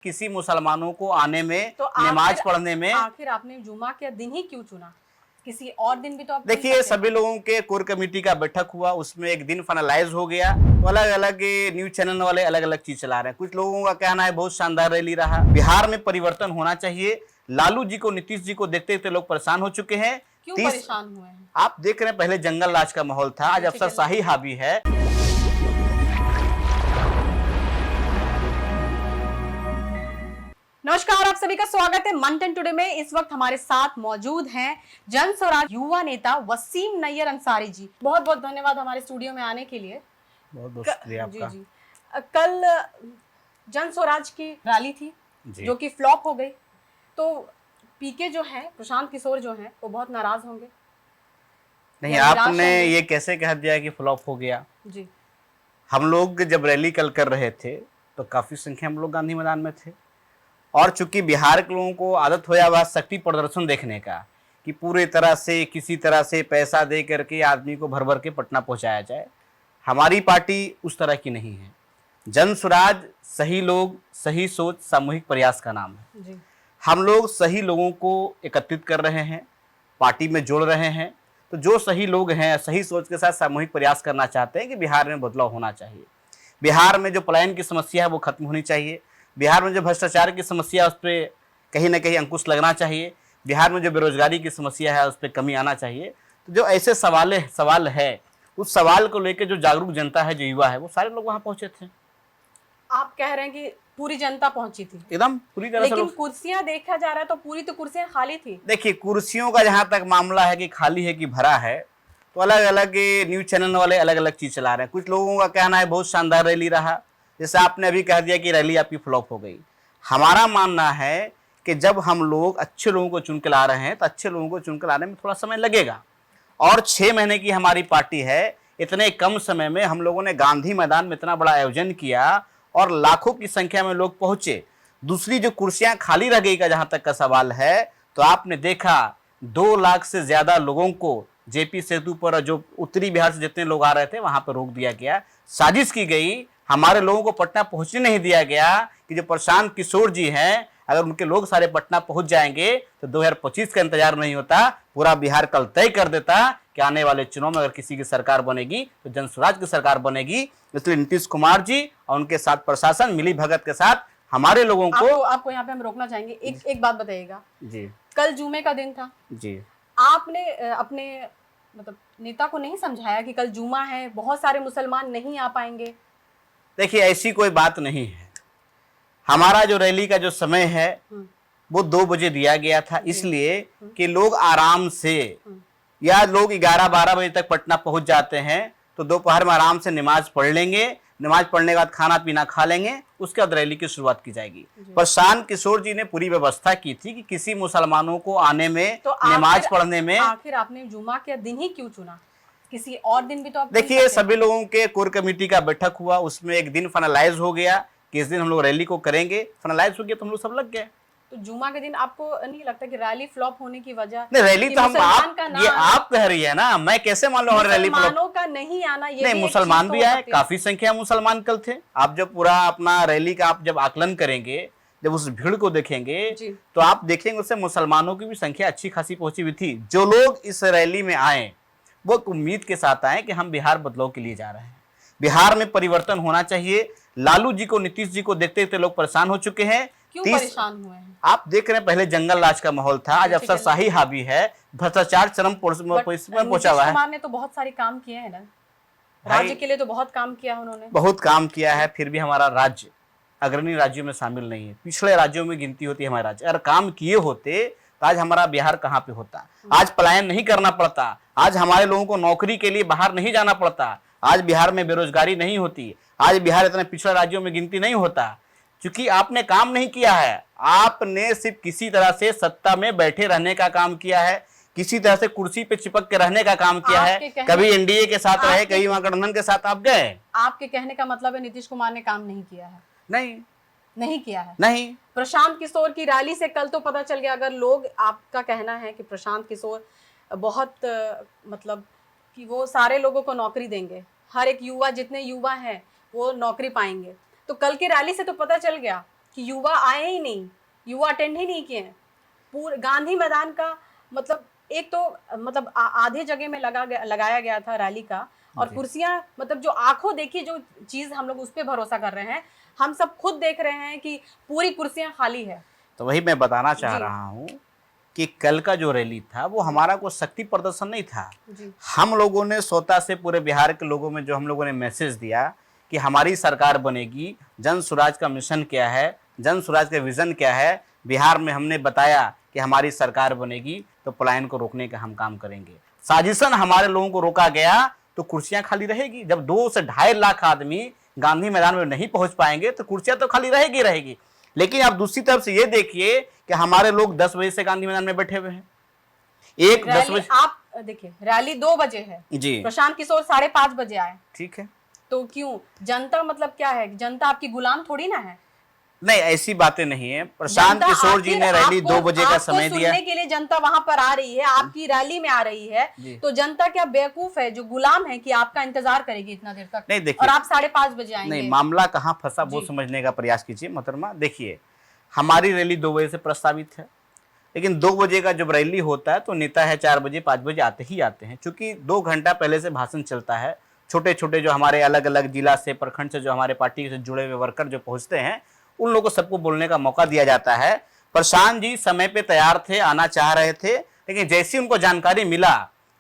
किसी मुसलमानों को आने में तो नमाज पढ़ने में आखिर आपने जुमा का दिन ही क्यों चुना? किसी और दिन भी तो आप देखिए, सभी लोगों के कोर कमेटी का बैठक हुआ, उसमें एक दिन फाइनलाइज हो गया। तो अलग अलग न्यूज चैनल वाले अलग अलग चीज चला रहे हैं। कुछ लोगों का कहना है बहुत शानदार रैली रहा, बिहार में परिवर्तन होना चाहिए। लालू जी को, नीतीश जी को देखते देखते लोग परेशान हो चुके हैं। क्यों परेशान हुए हैं? आप देख रहे हैं, पहले जंगल राज का माहौल था, आज अफसरशाही हावी है। नमस्कार, आप सभी का स्वागत है मंथन टुडे में। इस वक्त हमारे साथ मौजूद हैं जन स्वराज युवा नेता वसीम नैयर अंसारी जी। बहुत बहुत धन्यवाद हमारे स्टूडियो में आने के लिए। बहुत बहुत शुक्रिया आपका। जी। कल जन स्वराज की रैली थी जो कि फ्लॉप हो गई, तो पीके जो है, प्रशांत किशोर जो है, वो बहुत नाराज होंगे। नहीं, आपने ये कैसे कह दिया कि फ्लॉप हो गया? जी, हम लोग जब रैली कल कर रहे थे तो काफी संख्या हम लोग गांधी मैदान में थे, और चूंकि बिहार के लोगों को आदत होया हुआ शक्ति प्रदर्शन देखने का, कि पूरे तरह से किसी तरह से पैसा दे करके आदमी को भर भर के पटना पहुंचाया जाए। हमारी पार्टी उस तरह की नहीं है। जन स्वराज सही लोग, सही सोच, सामूहिक प्रयास का नाम है जी। हम लोग सही लोगों को एकत्रित कर रहे हैं, पार्टी में जोड़ रहे हैं। तो जो सही लोग हैं, सही सोच के साथ सामूहिक प्रयास करना चाहते हैं कि बिहार में बदलाव होना चाहिए, बिहार में जो पलायन की समस्या है वो खत्म होनी चाहिए, बिहार में जो भ्रष्टाचार की समस्या है उस पर कहीं ना कहीं अंकुश लगना चाहिए, बिहार में जो बेरोजगारी की समस्या है उस पर कमी आना चाहिए। तो जो ऐसे सवाल है, उस सवाल को लेकर जो जागरूक जनता है, जो युवा है, वो सारे लोग वहां पहुंचे थे। आप कह रहे हैं कि पूरी जनता पहुंची थी? एकदम पूरी तरह से। लेकिन कुर्सियां देखा जा रहा है तो पूरी तो कुर्सियां खाली थी। देखिए, कुर्सियों का जहां तक मामला है कि खाली है कि भरा है, तो अलग अलग न्यूज चैनल वाले अलग अलग चीज चला रहे हैं। कुछ लोगों का कहना है बहुत शानदार रैली रहा, जैसे आपने अभी कह दिया कि रैली आपकी फ्लॉप हो गई। हमारा मानना है कि जब हम लोग अच्छे लोगों को चुन के ला रहे हैं तो अच्छे लोगों को चुन के लाने में थोड़ा समय लगेगा, और 6 महीने की हमारी पार्टी है। इतने कम समय में हम लोगों ने गांधी मैदान में इतना बड़ा आयोजन किया और लाखों की संख्या में लोग पहुंचे। दूसरी जो कुर्सियां खाली रह गई का जहां तक का सवाल है, तो आपने देखा 2 लाख से ज्यादा लोगों को जेपी सेतु पर, जो उत्तरी बिहार से जितने लोग आ रहे थे, वहां पर रोक दिया गया। साजिश की गई, हमारे लोगों को पटना पहुंचने नहीं दिया गया कि जो प्रशांत किशोर जी हैं, अगर उनके लोग सारे पटना पहुंच जाएंगे तो 2025 का इंतजार नहीं होता, पूरा बिहार कल तय कर देता कि आने वाले चुनाव में अगर किसी की सरकार बनेगी तो जन स्वराज की सरकार बनेगी। इसलिए नीतीश कुमार जी और उनके साथ प्रशासन मिली भगत के साथ हमारे लोगों को आपको यहाँ पे हम रोकना चाहेंगे। एक बात बताइएगा जी। कल जुमे का दिन था जी, आपने अपने मतलब नेता को नहीं समझाया कि कल जुमा है, बहुत सारे मुसलमान नहीं आ पाएंगे? देखिए, ऐसी कोई बात नहीं है। हमारा जो रैली का जो समय है वो 2 बजे दिया गया था, इसलिए कि लोग आराम से, या लोग 11-12 बजे तक पटना पहुंच जाते हैं तो दोपहर में आराम से नमाज पढ़ लेंगे, नमाज पढ़ने के बाद खाना पीना खा लेंगे, उसके बाद रैली की शुरुआत की जाएगी। प्रशांत किशोर जी ने पूरी व्यवस्था की थी कि किसी मुसलमानों को आने में, तो नमाज पढ़ने में। आखिर आपने जुमा के दिन ही क्यों चुना? किसी और दिन भी तो आप देखिए, सभी लोगों के कोर कमेटी का बैठक हुआ, उसमें एक दिन फाइनलाइज हो गया कि इस दिन हम लोग रैली को करेंगे। फाइनलाइज हो गया तो हम लोग सब लग गए। तो जुमा के दिन आपको नहीं लगता कि रैली फ्लॉप होने की वजह? नहीं, रैली तो हम ये आप कह रही है ना, मैं कैसे मान लो हमारी रैली मुसलमानों का नहीं आना? ये नहीं, मुसलमान भी आए, काफी संख्या मुसलमान कल थे। आप जब पूरा अपना रैली का आप जब आकलन करेंगे, जब उस भीड़ को देखेंगे, तो आप देखेंगे उससे मुसलमानों की भी संख्या अच्छी खासी पहुंची हुई थी। जो लोग इस रैली में आए वो उम्मीद के साथ आए कि हम बिहार बदलाव के लिए जा रहे हैं, बिहार में परिवर्तन होना चाहिए। लालू जी को, नीतीश जी को देखते देखते लोग परेशान हो चुके हैं। क्यों परेशान हुए हैं? आप देख रहे हैं, पहले जंगल राज का माहौल था, आज अफसरशाही हावी है, भ्रष्टाचार चरम पहुंचा हुआ है। कुमार ने तो बहुत सारे काम किए हैं ना, राज्य के लिए तो बहुत काम किया है उन्होंने। बहुत काम किया है, फिर भी हमारा राज्य अग्रणी राज्यों में शामिल नहीं है, पिछले राज्यों में गिनती होती है हमारे राज्य। अगर काम किए होते तो आज हमारा बिहार कहाँ पे होता? आज पलायन नहीं करना पड़ता, आज हमारे लोगों को नौकरी के लिए बाहर नहीं जाना पड़ता, आज बिहार में बेरोजगारी नहीं होती, आज बिहार इतने पिछड़े राज्यों में गिनती नहीं होता। क्योंकि आपने काम नहीं किया है, आपने सिर्फ किसी तरह से सत्ता में बैठे रहने का काम किया है, किसी तरह से कुर्सी पे चिपक के रहने का काम किया है। कभी एनडीए के साथ रहे, कभी वहां गठबंधन के साथ आप गए। आपके कहने का मतलब है नीतीश कुमार ने काम नहीं किया है? नहीं किया है। नहीं, प्रशांत किशोर की रैली से कल तो पता चल गया। अगर लोग, आपका कहना है कि प्रशांत किशोर बहुत मतलब कि वो सारे लोगों को नौकरी देंगे, हर एक युवा, जितने युवा हैं वो नौकरी पाएंगे, तो कल की रैली से तो पता चल गया कि युवा आए ही नहीं, युवा अटेंड ही नहीं किए हैं। पूरे गांधी मैदान का मतलब एक तो मतलब आधे जगह में लगाया गया था रैली का, और कुर्सियां मतलब जो आंखों देखी जो चीज हम लोग उस पर भरोसा कर रहे हैं, हम सब खुद देख रहे हैं कि पूरी कुर्सियां खाली है। तो वही मैं बताना चाह रहा हूँ कि कल का जो रैली था वो हमारा कोई शक्ति प्रदर्शन नहीं था। हम लोगों ने स्वतः से पूरे बिहार के लोगों में जो हम लोगों ने मैसेज दिया कि हमारी सरकार बनेगी, जन स्वराज का मिशन क्या है, जन स्वराज का विजन क्या है, बिहार में हमने बताया कि हमारी सरकार बनेगी तो पलायन को रोकने का हम काम करेंगे। साजिशन हमारे लोगों को रोका गया तो कुर्सियां खाली रहेगी। जब 2 से 2.5 लाख आदमी गांधी मैदान में नहीं पहुंच पाएंगे तो कुर्सियां तो खाली रहेगी। लेकिन आप दूसरी तरफ से ये देखिए कि हमारे लोग 10 बजे से गांधी मैदान में बैठे हुए हैं। 10 बजे आप देखिए रैली 2 बजे है जी, प्रशांत किशोर 5:30 बजे आए। ठीक है, तो क्यों जनता मतलब क्या है, जनता आपकी गुलाम थोड़ी ना है। नहीं ऐसी बातें नहीं है। प्रशांत किशोर जी ने रैली 2 बजे का समय दिया। सुनने के लिए जनता वहां पर आ रही है, आपकी रैली में आ रही है, तो जनता क्या बेवकूफ है जो गुलाम है कि आपका इंतजार करेगी इतना देर तक? नहीं देखिए, और आप 5:30 बजे आएंगे। नहीं, मामला कहाँ फंसा वो समझने का प्रयास कीजिए मोहतरमा। देखिए हमारी रैली 2 बजे से प्रस्तावित है, लेकिन 2 बजे का जब रैली होता है तो नेता है 4 बजे 5 बजे आते हैं। चूंकि 2 घंटा पहले से भाषण चलता है, छोटे छोटे जो हमारे अलग अलग जिला से, प्रखंड से जो हमारे पार्टी से जुड़े हुए वर्कर जो पहुंचते हैं, उन लोगों को सबको बोलने का मौका दिया जाता है। प्रशांत जी समय पे तैयार थे, आना चाह रहे थे, लेकिन जैसे उनको जानकारी मिला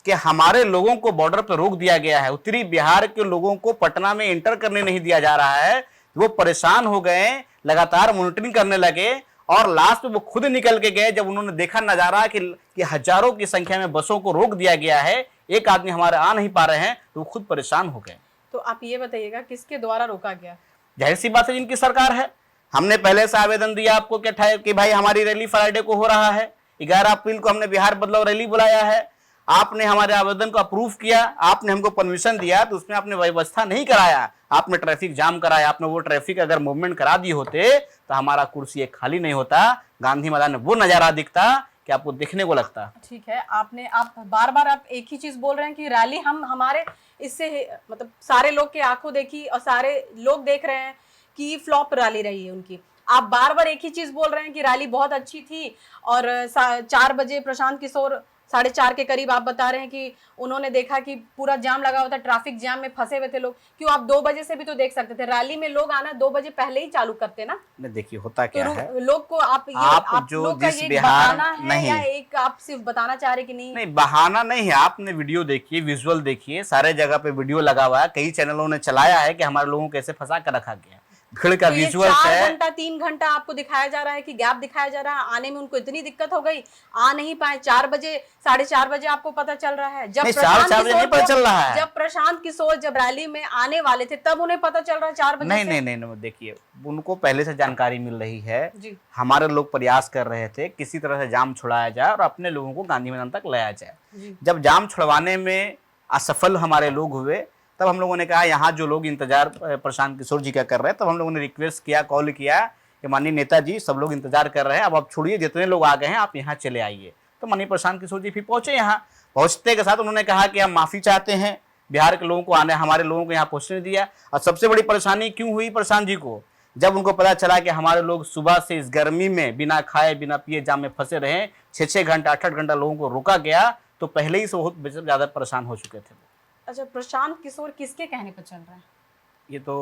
कि हमारे लोगों को बॉर्डर पर रोक दिया गया है, उत्तरी बिहार के लोगों को पटना में एंटर करने नहीं दिया जा रहा है, वो परेशान हो गए, लगातार मॉनिटरिंग करने लगे और लास्ट में वो खुद निकल के गए। जब उन्होंने देखा नजारा कि हजारों की संख्या में बसों को रोक दिया गया है, एक आदमी हमारे आ नहीं पा रहे हैं, तो वो खुद परेशान हो गए। तो आप ये बताइएगा किसके द्वारा रोका गया? जाहिर सी बात है जिनकी सरकार है। हमने पहले से आवेदन दिया आपको कि भाई हमारी रैली फ्राइडे को हो रहा है, 11 अप्रैल को हमने बिहार बदलाव रैली बुलाया है, आपने हमारे आवेदन को अप्रूव किया, आपने हमको परमिशन दिया, तो उसमें आपने व्यवस्था नहीं कराया, आपने ट्रैफिक जाम कराया। आपने वो ट्रैफिक अगर मूवमेंट करा दिए होते तो हमारा कुर्सी एक खाली नहीं होता, गांधी मैदान में वो नजारा दिखता कि आपको देखने को लगता। ठीक है, आप बार बार आप एक ही चीज बोल रहे हैं कि रैली हमारे इससे मतलब सारे लोग के आंखों देखी और सारे लोग देख रहे हैं कि फ्लॉप रैली रही है उनकी। आप बार बार एक ही चीज बोल रहे हैं कि रैली बहुत अच्छी थी और 4 बजे प्रशांत किशोर 4:30 के करीब आप बता रहे हैं कि उन्होंने देखा कि पूरा जाम लगा हुआ था, ट्रैफिक जाम में फंसे हुए थे लोग। क्यों आप 2 बजे से भी तो देख सकते थे? रैली में लोग आना 2 बजे पहले ही चालू करते ना। देखिए होता क्या तो है, लोग को आप जो लोग का जिस ये बिहार बहाना है नहीं, या एक आप सिर्फ बताना चाह रहे कि नहीं बहाना नहीं है। आपने वीडियो देखिए, विजुअल देखिए, सारे जगह पे वीडियो लगा हुआ है, कई चैनलों ने चलाया है कि हमारे लोगों को कैसे फंसा कर रखा गया। भीड़ का विजुअल है। 4 घंटा 3 घंटा आपको दिखाया जा रहा है कि गैप दिखाया जा रहा है, आने में उनको इतनी दिक्कत हो गई, आ नहीं पाए। 4 बजे 4:30 बजे आपको पता चल रहा है। जब प्रशांत किशोर जब रैली में आने वाले थे तब उन्हें पता चल रहा है 4 बजे। नहीं, देखिए उनको पहले से जानकारी मिल रही है। हमारे लोग प्रयास कर रहे थे किसी तरह से जाम छुड़ाया जाए और अपने लोगों को गांधी मैदान तक लाया जाए। जब जाम छुड़वाने में असफल हमारे लोग हुए तब हम लोगों ने कहा यहाँ जो लोग इंतजार प्रशांत किशोर जी का कर रहे हैं, तब हम लोगों ने रिक्वेस्ट किया, कॉल किया कि माननीय नेताजी सब लोग इंतजार कर रहे हैं, अब आप छोड़िए, जितने लोग आ गए हैं आप यहाँ चले आइए। तो माननीय प्रशांत किशोर जी फिर पहुंचे। यहाँ पहुंचते के साथ उन्होंने कहा कि हम माफी चाहते हैं, बिहार के लोगों को आने, हमारे लोगों को यहाँ पहुंचने दिया। और सबसे बड़ी परेशानी क्यों हुई प्रशांत जी को, जब उनको पता चला कि हमारे लोग सुबह से इस गर्मी में बिना खाए बिना पिए जाम में फंसे रहे, 6-6 घंटा 8-8 घंटा लोगों को रोका गया, तो पहले ही से बहुत ज्यादा परेशान हो चुके थे। अच्छा, प्रशांत किशोर किसके कहने पर चल रहे हैं? ये तो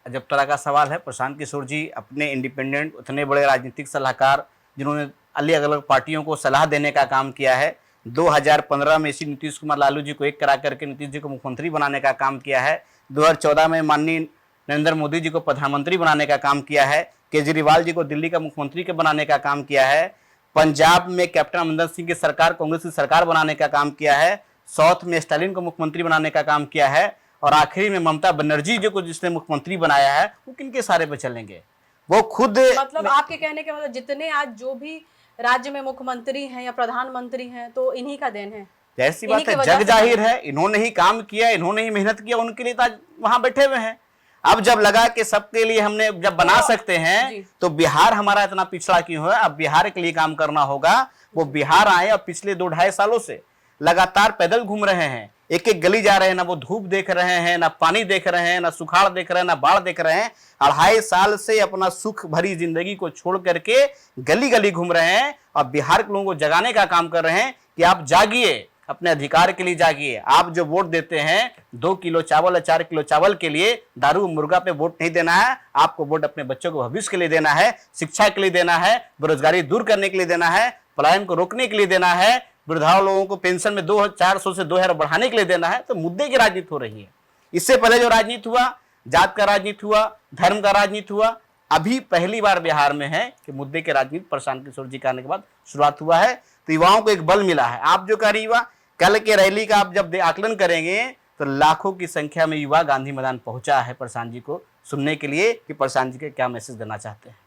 अजब तरह का सवाल है। प्रशांत किशोर जी अपने इंडिपेंडेंट, उतने बड़े राजनीतिक सलाहकार जिन्होंने अलग अलग पार्टियों को सलाह देने का काम किया है। 2015 में इसी नीतीश कुमार लालू जी को एक करा करके नीतीश जी को मुख्यमंत्री बनाने का काम किया है। 2014 में माननीय नरेंद्र मोदी जी को प्रधानमंत्री बनाने का काम किया है। केजरीवाल जी को दिल्ली का मुख्यमंत्री के बनाने का काम किया है। पंजाब में कैप्टन अमरिंदर सिंह की सरकार, कांग्रेस की सरकार बनाने का काम किया है। साउथ में स्टालिन को मुख्यमंत्री बनाने का काम किया है। और आखिरी में ममता बनर्जी जी को जिसने मुख्यमंत्री बनाया है, वो किनके सारे पे चलेंगे? वो खुद मतलब आपके कहने के मतलब जितने आज जो भी राज्य में मुख्यमंत्री हैं या प्रधानमंत्री हैं तो इन्हीं का देन है। जैसी बात है, जग जाहिर है, इन्होंने ही काम किया, इन्होंने ही मेहनत किया, उनके लिए आज वहां बैठे हुए हैं। अब जब लगा कि सबके लिए हमने जब बना सकते हैं तो बिहार हमारा इतना पिछड़ा क्यों है, अब बिहार के लिए काम करना होगा। वो बिहार आए और पिछले 2-2.5 सालों से लगातार पैदल घूम रहे हैं। एक एक गली जा रहे हैं, ना वो धूप देख रहे हैं, ना पानी देख रहे हैं, ना सुखाड़ देख रहे हैं, ना बाढ़ देख रहे हैं। 2.5 साल से अपना सुख भरी जिंदगी को छोड़ करके गली गली घूम रहे हैं और बिहार के लोगों को जगाने का काम कर रहे हैं कि आप जागिए, अपने अधिकार के लिए जागिए। आप जो वोट देते हैं 2 किलो चावल या 4 किलो चावल के लिए, दारू मुर्गा पे वोट नहीं देना है। आपको वोट अपने बच्चों को भविष्य के लिए देना है, शिक्षा के लिए देना है, बेरोजगारी दूर करने के लिए देना है, पलायन को रोकने के लिए देना है, वृद्धाओं लोगों को पेंशन में 2,400 से 2,000 बढ़ाने के लिए देना है। तो मुद्दे की राजनीति हो रही है। इससे पहले जो राजनीति हुआ, जात का राजनीति हुआ, धर्म का राजनीति हुआ। अभी पहली बार बिहार में है कि मुद्दे के राजनीति प्रशांत किशोर जी के आने के बाद शुरुआत हुआ है। तो युवाओं को एक बल मिला है। आप जो कह रही युवा, कल के रैली का आप जब आकलन करेंगे तो लाखों की संख्या में युवा गांधी मैदान पहुंचा है प्रशांत जी को सुनने के लिए कि प्रशांत जी के क्या मैसेज देना चाहते हैं।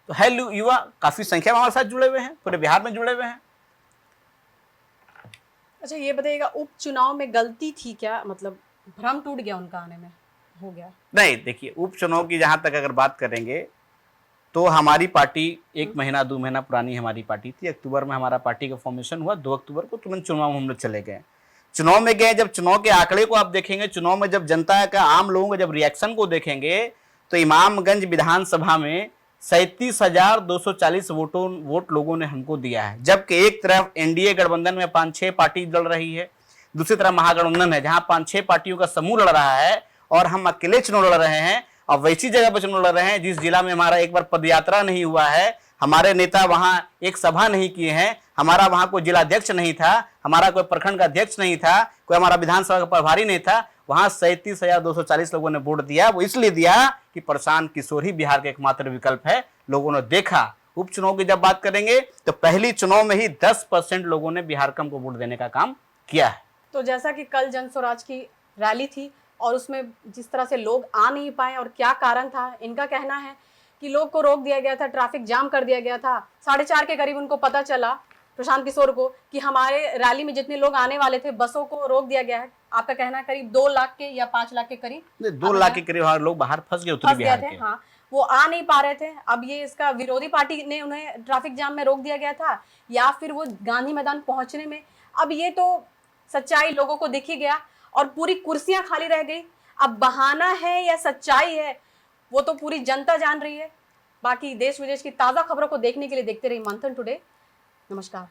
तो है युवा काफी संख्या में हमारे साथ जुड़े हुए हैं, पूरे बिहार में जुड़े हुए हैं। अच्छा ये बताइएगा, उपचुनाव में गलती थी क्या? मतलब भ्रम टूट गया उनका आने में, हो गया? नहीं, देखिए उपचुनाव की जहां तक अगर बात करेंगे तो हमारी पार्टी 1 महीना 2 महीना पुरानी हमारी पार्टी थी। अक्टूबर में हमारा पार्टी का फॉर्मेशन हुआ। 2 अक्टूबर को तुरंत चुनाव में हम लोग चले गए। चुनाव में गए, जब चुनाव के आंकड़े को आप देखेंगे, चुनाव में जब जनता का, आम लोगों के जब रिएक्शन को देखेंगे तो इमामगंज विधानसभा में 37,240 वोट लोगों ने हमको दिया है। जबकि एक तरफ एनडीए गठबंधन में 5-6 पार्टी लड़ रही है, दूसरी तरफ महागठबंधन है जहां 5-6 पार्टियों का समूह लड़ रहा है और हम अकेले चुनाव लड़ रहे हैं। और वैसी जगह पर चुनाव लड़ रहे हैं जिस जिला में हमारा एक बार पदयात्रा नहीं हुआ है, हमारे नेता वहां एक सभा नहीं किए हैं, हमारा वहां कोई जिलाध्यक्ष नहीं था, हमारा कोई प्रखंड का अध्यक्ष नहीं था, कोई हमारा विधानसभा का प्रभारी नहीं था। वहां 37,240 लोगों ने वोट दिया। वो इसलिए दिया कि प्रशांत किशोर ही बिहार का एकमात्र विकल्प है। लोगों ने देखा। उपचुनाव की जब बात करेंगे तो पहली चुनाव में ही 10% लोगों ने बिहार कम को वोट देने का काम किया है। तो जैसा कि कल जन स्वराज की रैली थी और उसमें जिस तरह से लोग आ नहीं पाए और क्या कारण था, इनका कहना है कि लोग को रोक दिया गया था, ट्रैफिक जाम कर दिया गया था। 4:30 के करीब उनको पता चला, प्रशांत किशोर को, कि हमारे रैली में जितने लोग आने वाले थे बसों को रोक दिया गया है। आपका कहना है करीब 2 लाख के या 5 लाख के करीब, 2 लाख के करीब हमारे लोग बाहर फंस गए, उत्तरी बिहार के। हाँ, वो आ नहीं पा रहे थे। अब ये इसका विरोधी पार्टी ने उन्हें ट्रैफिक जाम में रोक दिया गया था या फिर वो गांधी मैदान पहुंचने में। अब ये तो सच्चाई लोगों को दिख ही गया और पूरी कुर्सियां खाली रह गई। अब बहाना है या सच्चाई है वो तो पूरी जनता जान रही है। बाकी देश विदेश की ताज़ा खबरों को देखने के लिए देखते रहिए मंथन टुडे। नमस्कार।